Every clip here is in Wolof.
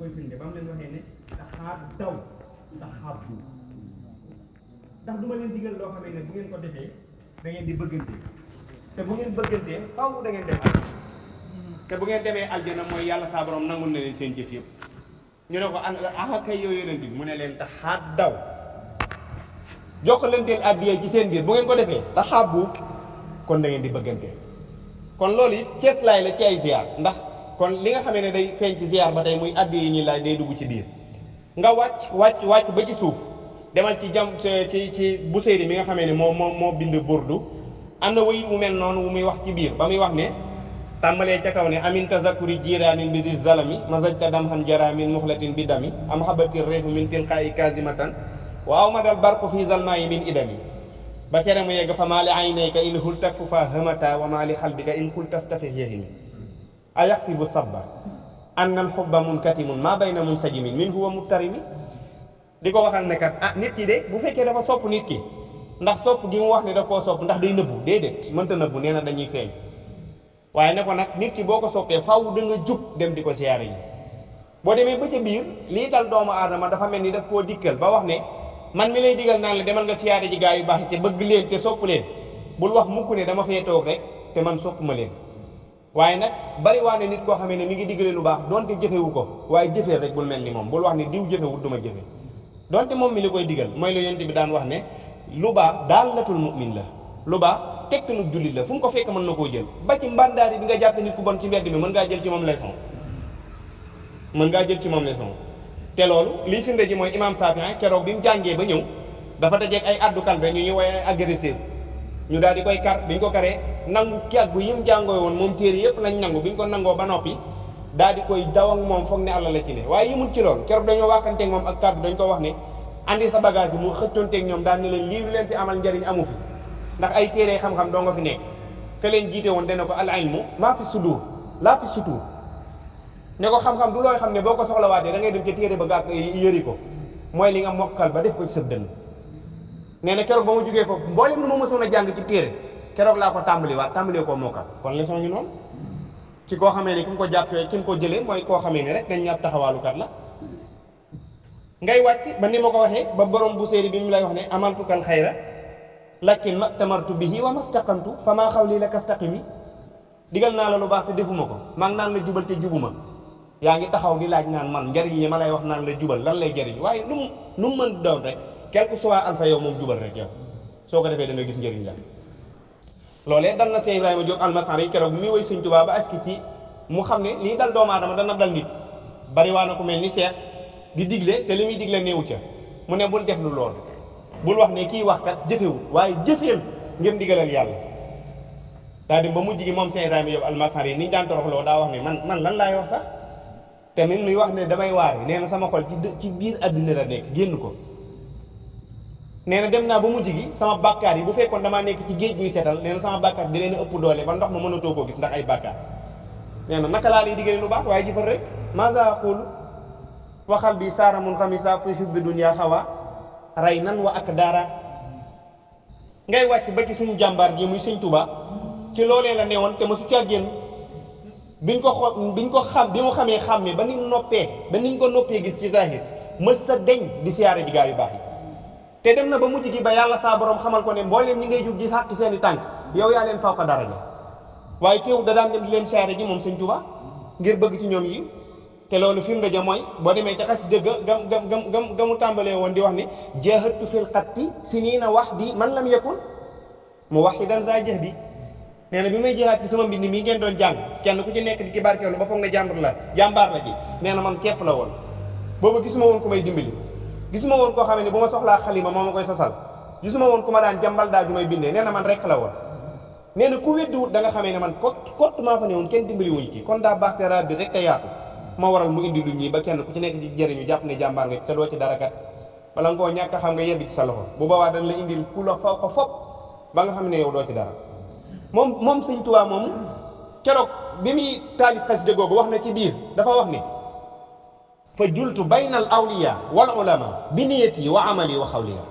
koy firnde ba mu leen waxee ne taxaar daw taxaabbu ndax du ma leen digal loo xamee ne bu ngeen ko defee da ngeen di bëggante te bu ngeen bëggantee faaw da ngeen dem aljana te bu ngeen demee aljana mooy yàlla saa borom nangul na leen seen jëf yëpp ñu ne ko an kay yow yonent bi mu ne leen taxaar daw jokkalanteel addiya ci seen biir bu ngeen ko defee taxaabbu kon da ngeen di bëggante kon loolu it ceeslaay la ci ay ziar ndax kon li nga xamee ne day feeñ ci ziar ba tey muy addiya yi ñuy laaj day dugg ci biir nga wàcc ba ci suuf demal ci jam ci Buseyri mi nga xamee ne moo bind burdu am na wayit wu mel noonu wu muy wax ci biir ba muy wax ne tàmbalee ca kaw ne amin tazakuri jiraanin bi zi zalami mazajta dam han jara min muxlatin bi dami am habati reefu min tilqaa'i kazimatan waaw ma dal barqu fi zalmaayi min idami ba kere mu yegg fa maa li aynayka in hul takfufa hamata wa maa li xalbika in hul tastafih yahimi ayaxsibu sabba anna alxubba munkatimun maa bayna munsajimin min huwa muttarimi di ko waxal ne kat nit ki de bu fekkee dafa sopp nit ki ndax sopp gi mu wax ne da koo sopp ndax day nëbbu déedéet mënta nëbbu nee na dañuy feeñ waaye ne ko nag nit ki boo ko soppee faaw da nga jug dem di ko siyaare yi boo demee ba ca biir lii dal doomu aadama dafa mel ni daf koo dikkal ba wax ne man mi lay digal naan la demal nga siyaare ji gaa yu baax te bëgg leen te sopp leen bul wax mukk ne dama fee toog rek te man sopp ma leen waaye nag bari waa ne nit koo xamee ne mi ngi diggale lu baax donte jëfewu ko waaye jëfee rek bul mel ni moom bul wax ne diw jëfewut du ma jëfe donte moom mi li koy digal mooy la yonent bi daan wax ne lu baax daalatul mu'min la lu baax tegtalu jullit la fu mu ko fekk mën na koo jël ba ci mbandaari bi nga jàpp nit ku bon ci mbedd mi mën ngaa jël ci moom leçon te loolu liy firnde ji mooy imam Saafi'i keroog bi mu jàngee ba ñëw dafa dajeeg ay addu kalbe ñu ñuy woowee ay agresseur ñu daal di koy kar biñ ko karee nangu kàggu yi mu jàngoo woon moom téere yëpp lañ nangu biñ ko nangoo ba noppi daal di koy daw ak moom foog ne àlla la ci ne waaye yimul ci loolu keroog dañoo waxanteeg moom ak kàddu dañ ko wax ne andi sa bagage yi mu xëccoonteeg ñoom daal ne leen lii lu leen fi amal njariñ amu fi ndax ay téere xam-xam doo nga fi nekk ke leen jiite woon dana ko al ilmu maa fi sudur laa fi sutur ne ko xam-xam du looy xam ne boo ko soxlawaatee da ngay dem ca téere ba gàtt yëri ko mooy li nga mokkal ba def ko ci sa dënn nee na keroog ba ma jógee foofu mboolem lu ma mësoon a jàng ci téere keroog laa ko tàmbalee koo mokkal kon leçon ñu noonu ci koo xamee ne ki mu ko jàppee ki mu ko jëlee mooy koo xamee ne rek dañ ñaab taxawaalukat la ngay wàcc ba ni ma ko waxee ba borom bu séeri bi mu lay wax ne amaltukal xayra lakin ma tamartu bihi wa mastaqamtu fa maa xawli la kastaqimi digal naa la lu baax te defuma ko maa ngi naan la jubal te jubuma yaa ngi taxaw di laaj naan man njariñ li ma lay wax naan la jubal lan lay jariñ waaye nu mu mën doon rek quel que soit alpha yow moom jubal rek yow soo ko defee da nga gis njëriñ la loolee dal na Cheikh Ibrahima Diop almasar yi keroog bi muy woy Sëñ Tuubaa ba aski ci mu xam ne lii dal doomu aadama dana dal nit bari waa na ko mel ni Cheikh di digle te li muy digle néewu ca mu ne bul def lu loolu bul wax ne kii wax kat jëfewul waaye jëfeel ngir ndigalal yàlla daa dem ba mujj gi moom Cheikh Ibrahima Diop almasar yi niñ daan toroxloo daa wax ne man lan laay wax sax tamit muy wax ne damay waare nee na sama xol ci biir àddina la nekk génn ko nee na dem naa ba mujj gi sama bàkkaar yi bu fekkoon damaa nekk ci géej guy setal nee na sama bàkkaar di leen ëpp doole ba ndox ma mënatoo koo gis ndax ay bàkkaar nee na naka laa lay diggale lu baax waaye jëfal rek maza aqulu waxal bi saara mun xamisa fi hubbi dunya xawa ray nan wa ak daara ngay wàcc ba ci suñu jàmbaar ji muy Sëñ Tuubaa ci loolee la newoon te ma su caa génn biñ ko xam bi mu xamee xàmme ba niñ ko noppee gis ci zahir mës sa deñ di siyaare ji gaa yu baax yi te dem na ba mujj gi ba yàlla saa borom xamal ko ne mbooleem ñi ngay jug di xàq seeni tànk yow yaa leen faw ko daraja waaye teew da daan dem di leen siyaare ji moom Sëñ Tuubaa ngir bëgg ci ñoom yi te loolu firnde ja mooy boo demee ca xas dëgg ga mu tàmbalee woon di wax ne jahadtu fil xatti siniina wahdi man lam yakun muwahhidan za jahdi nee na bi may jihaat ci sama mbind mi ngeen doon jàng kenn ku ci nekk di ci barkeelu ba foog ne jàmbaar la ji nee na man képp la woon boobu gisuma woon ku may dimbali gisuma woon koo xam ne bu ma soxlaa xalima moo ma koy sasal gisuma woon ku ma daan jàmbal daal du may bindee nee na man rekk la woon nee na ku weddiwut da nga xamee ne man kott maa fa ne woon kenn dimbali wuñ ci kon daa baax te raab bi rek te yaatu moo waral mu indi lu ñii ba kenn ku ci nekk di jëriñu jàpp ne jàmbaar nga te doo ci dara kat bala nga koo ñàkk a xam nga yebbi ci sa loxo bu boobaa dañ la indil ku la faw ko fop ba nga xam ne yow doo ci dara moom Sëñ Tuubaa moomu keroog bi muy taalif xasida googu wax na ci biir dafa wax ne fa jultu bayna al awliya wal ulama bi niyati wa amali wa xawliya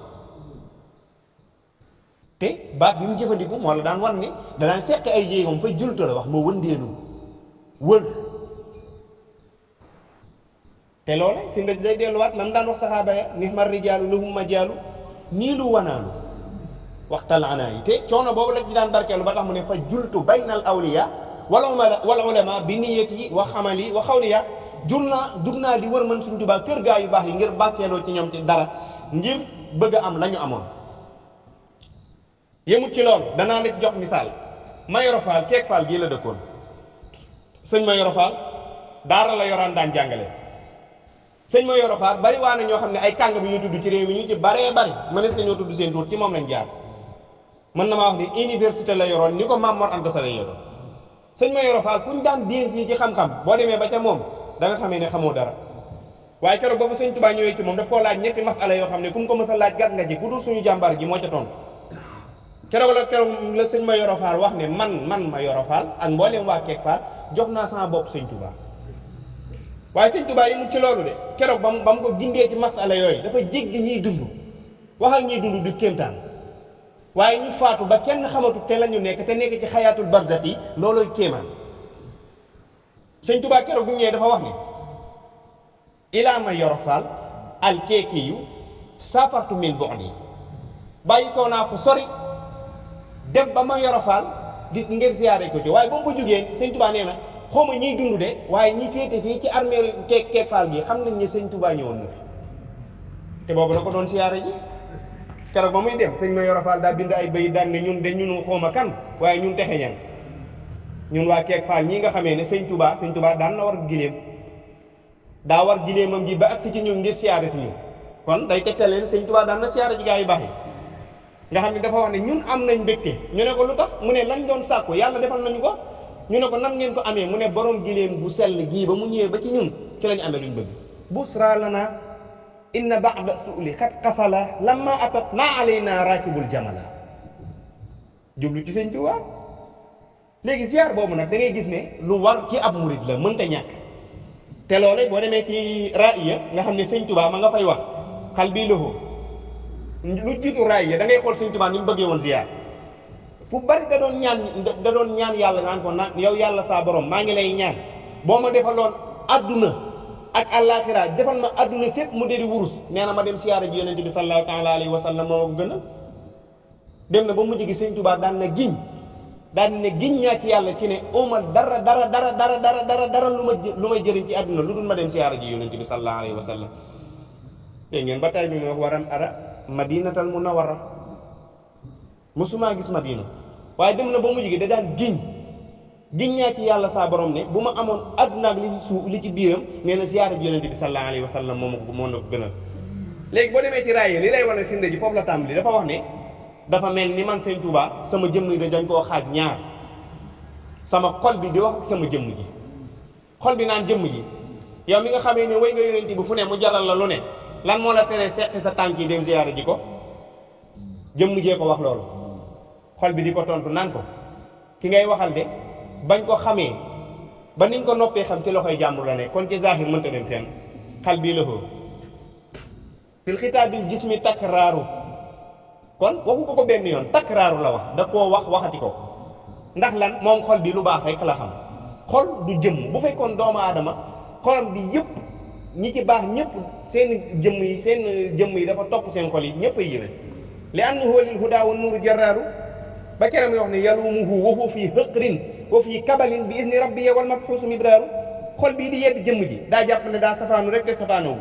te baat bi mu jëfandiku moo la daan wan ni danaan seq ay jéegoom fa jultu la wax ma wëndeelu wër te loole fi mu day delluwaat lam daan wax saxaaba ya nihmar rijaalu lahum majaalu nii lu wanaalu waxtal anaa yi te coono boobu la ci daan barkeelu ba tax mu ne fa jultu baynal awliya wal ulama bi niyati wa xamali wa xawliya jug naa di wër man Sëñ Tuubaa kër gaa yu baax yi ngir barkeeloo ci ñoom ci dara ngir bëgg a am la ñu amoon. yëmut ci loolu danaa la jox misaal Mayoro Fall Keek Fall gii la dëkkoon sëñ Mayoro Fall daara la yoraan daan jàngale sëñ Mayoro Fall bari waa na ñoo xam ne ay kàng bi ñu tudd ci réew mi ñu ci baree bari mënees nañoo tudd seen tuur ci moom lañ jaar mën na maa wax ni université la yoroon ni ko Maam Mor Anta Sali yoroon sëñ Mayoro Fall kuñ daan déer fii ci xam-xam boo demee ba ca moom da nga xamee ne xamoo dara waaye keroog ba fa sëñ Tuubaa ñëwee ci moom daf koo laaj ñetti masala yoo xam ne ku mu ko mës a laaj gàtt nga ji ku dul suñu jàmbaar ji moo ca tontu keroog la sëñ Mayoro Fall wax ne man Mayoro Fall ak mbooleem waa Keek Fall jox naa sama bopp sëñ Tuubaa waaye sëñ Tuubaa yi mu ci loolu de keroog ba mu ko gindee ci masala yooyu dafa jéggi ñiy dund wax ak ñiy dund du kéemtaan waaye ñu faatu ba kenn xamatu te la ñu nekk te nekk ci xayaatul barzak yi loolooy kéemaan sëñ Tuubaa keroog bu ñëwee dafa wax ne ilaa Mayoro Fall al keeki yu safartu min bu'di bàyyi koo naa fu sori dem ba Mayoro Fall di ngir ziyaare ko ci waaye ba mu fa jógee sëñ Tuubaa nee na xawma ñiy dund de waaye ñi féete fii ci armée Keek Fall gi xam nañ ne sëñ Tuubaa ñëwoon na fi te boobu la ko doon ziyaare ji keroog ba muy dem sëñ Mayoro Fall daa bind ay bëy daan ne ñun de ñunu xawma kan waaye ñun texe ñan ñun waa Keek Fall ñii nga xamee ne sëñ Tuubaa daan na war giléem daa war giléemam ji ba agsi ci ñun ngir siyaare si ñun kon day tegtal leen sëñ Tuubaa daan na siyaare ji gaa yu baax yi nga xam ne dafa wax ne ñun am nañ mbégte ñu ne ko lu tax mu ne lañ doon sàkku yàlla defal nañu ko ñu ne ko nan ngeen ko amee mu ne borom giléem bu sell gii ba mu ñëwee ba ci ñun ci lañ amee luñ bëgg busra lana inna ba'da su'li xat xasala lamma atat naa alayna raakibul jamala jublu ci sëñ Tuubaa léegi ziar boobu nag da ngay gis ne lu war ci ab murid la mënta ñàkk te loole boo demee ci raaya nga xam ne sëñ Tuubaa ma nga fay wax xal bii loxo lu jiitu raaya da ngay xool sëñ Tuubaa ni mu bëggee woon ziar fu bari da doon ñaan yàlla naan ko naan yow yàlla saa borom maa ngi lay ñaan boo ma defaloon adduna ak àllaaxira defal ma adduna sépp mu dedi wurus nee na ma dem siyaara ji yonente bi sallallahu taala alayhi wa sallam moo ko gën a dem na ba mujj gi sëñ Tuubaa daan na giñ ñaa ci yàlla ci ne oma dara lu may jëriñ ci adduna lu dul ma dem siyaara ji yonente bi sallallahu alayhi wa sallam te ngeen ba tay bi ma wax waran ara madinatal munawwara mësumaa gis madina waaye dem na ba mujj gi da daan giñ ñaa ci yàlla saa borom ne bu ma amoon adduna ak li ci biiram nee na siyaara ji yonente bi sallallahu alayhi wa sallam moo na ko gënal léegi boo demee ci raaya li lay wane firnde ji foofu la tàmbali dafa wax ne dafa mel ni man sëñ Tuubaa sama jëmm yi dañ koo xaaj ñaar sama xol bi di wax ak sama jëmm ji xol bi naan jëmm ji yow mi nga xamee ne way nga yonente bi fu ne mu jaral la lu ne lan moo la teree seqi sa tànk yi dem ziyaara ji ko jëmm jee ko wax loolu xol bi di ko tontu naan ko ki ngay waxal de bañ ko xamee ba niñ ko noppee xam ci loxoy jàmbur la ne kon ci zahir mënta dem fenn xal bii la ko fil xitaabil jismi takraaru kon waxu ko benn yoon takraaru la wax daf koo waxati ko ndax lan moom xol bi lu baax rek la xam xol du jëmm bu fekkoon doomu aadama xolam bi yëpp ñi ci baax ñëpp seen jëmm yi dafa topp seen xol yi ñëpp ay yéwén li annahu lil hudaa wan nuuru jarraaru ba keram yoo xam ne yalumuhu wa huwa fii hëqrin wa fii kabalin bi izni rabbi wal mabxuusu midraaru xol bii di yedd jëmm ji daa jàpp ne daa safaanu rek te safaanowu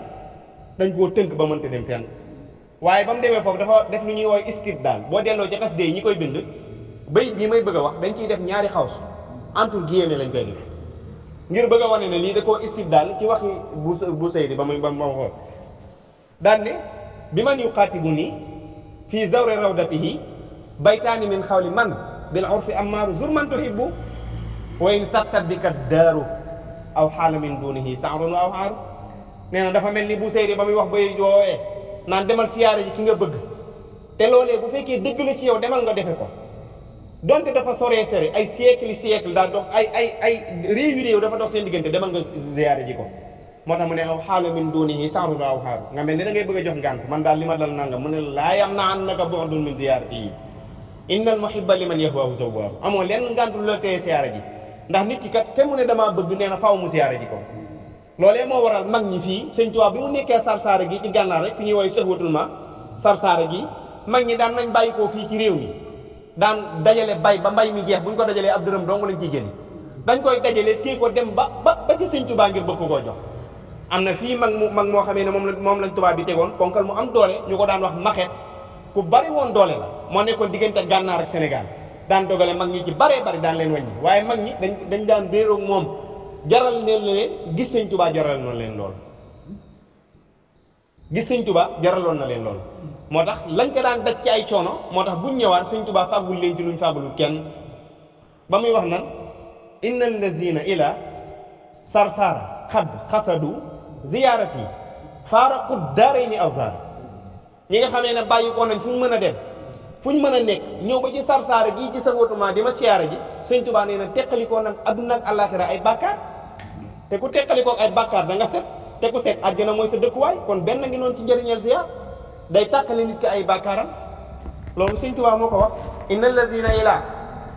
dañ koo tënk ba mënta dem fenn waaye ba mu demee foofu dafa def lu ñuy wooy istibdaal boo delloo ci xasida yi ñi koy bind bay bi may bëgg a wax dañ ciy def ñaari xaws entre guillemets lañ koy def ngir bëgg a wane ne lii da koo istibdaal ci waxi bu saydi ba ma waxoon daan ne bi man yuqaatibu nii fii zawri rawdatihi baytaani min xawli man bil urfi ammaaru zur man tuhibbu wa in sattat bika daaru aw xaala min dunihi saarun aw xaaru nee na dafa mel ni bu saydi ba muy wax bay joowee naan demal siyaare ji ki nga bëgg te loolee bu fekkee dëgg la ci yow demal nga defe ko donte dafa soree sore ay siècle daa dox ay réew dafa dox seen diggante demal nga siyaare ji ko moo tax mu ne aw xaala min dunihi saarun aw xaaru nga mel ni da ngay bëgg a jox ngànt man daal li ma dal nanga mu ne laa yamna'annaka bu'dun min ziyaaratihi innal muhibba liman yahwaahu zawwaaru amoo lenn ngàntu la teye siyaare ji ndax nit ki kat te mu ne damaa bëgg nee na faaw mu siyaare ji ko loolee moo waral mag ñi fii sëñ Tuubaa bi mu nekkee Sarsara gi ci gànnaar rek fi ñuy woowee sëxwatul ma Sarsara gi mag ñi daan nañ bàyyi koo fii ci réew mi daan dajale bay ba mbay mi jeex bu ñu ko dajalee ab dërëm dong lañ ciy jëli dañ koy dajale téye ko dem ba ci sëñ Tuubaa ngir bëgg koo jox. am na fii mag moo xamee ne moom lañ tubaab bi tegoon ponkal mu am doole ñu ko daan wax maxet ku bari woon doole la moo nekkoon diggante gànnaar ak Sénégal daan dogale mag ñi ci baree bari daan leen wàññi waaye mag ñi dañ daan réeroog moom jaral leen gis sëñ Tuubaa jaral na leen lool gis sëñ Tuubaa jaraloon na leen lool moo tax lañ ko daan daj ci ay coono moo tax buñ ñëwaan sëñ Tuubaa fàggul leen ci luñ fàggulul kenn ba muy wax nan inna allazina ila Sarsara xadd xasadu ziyaarati faaraqu daarayni awsaar ñi nga xamee ne bàyyi ko nañ fu ñu mën a dem fu ñu mën a nekk ñëw ba ci Sarsara gii ci sëxwatuma di ma siyaara ji sëñ Tuubaa nee na teqalikoo nag adduna ak àllaaxira ay bàkkaar te ku teqalikoo ay bàkkaar da nga set te ku set àjjana mooy sa dëkkuwaay kon benn ngi noonu ci njëriñeel ziyaar day tàqale nit ki ay bàkkaaram loolu sëñ Tuubaa moo ko wax inna allazina ila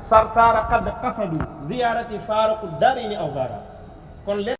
Sarsara qad qasadu ziyaarati faaraqu daarayni awsaar kon